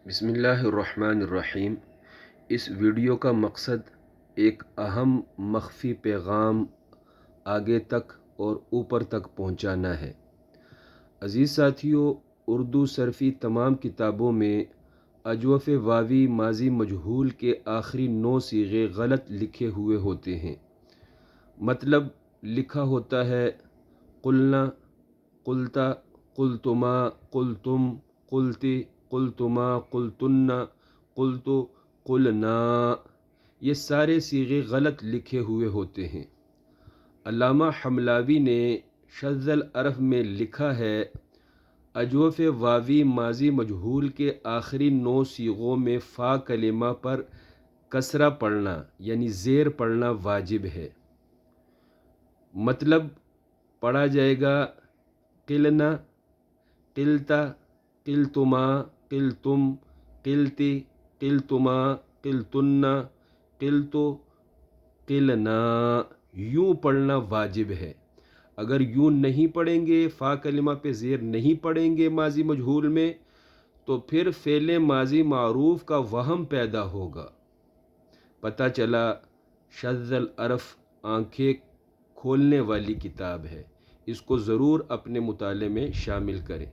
بسم اللہ الرحمن الرحیم۔ اس ویڈیو کا مقصد ایک اہم مخفی پیغام آگے تک اور اوپر تک پہنچانا ہے۔ عزیز ساتھیو، اردو صرفی تمام کتابوں میں اجوف واوی ماضی مجہول کے آخری 9 صیغے غلط لکھے ہوئے ہوتے ہیں۔ مطلب لکھا ہوتا ہے قلنا، قلتا، قلتما، قلتم، قلتی، قلتما، قلتن، قلتو، قلنا۔ یہ سارے صیغے غلط لکھے ہوئے ہوتے ہیں۔ علامہ حملاوی نے شذ العرف میں لکھا ہے اجوف واوی ماضی مجہول کے آخری 9 صیغوں میں فا کلمہ پر کسرہ پڑھنا یعنی زیر پڑھنا واجب ہے۔ مطلب پڑھا جائے گا قلنا، قلتا، قلتما، قلتم، قلتی، قلتما، قلتن، قلتو، قلنا۔ یوں پڑھنا واجب ہے۔ اگر یوں نہیں پڑھیں گے، فا کلمہ پہ زیر نہیں پڑھیں گے ماضی مجہول میں، تو پھر فعل ماضی معروف کا وہم پیدا ہوگا۔ پتہ چلا شذ العرف آنکھیں کھولنے والی کتاب ہے۔ اس کو ضرور اپنے مطالعے میں شامل کریں۔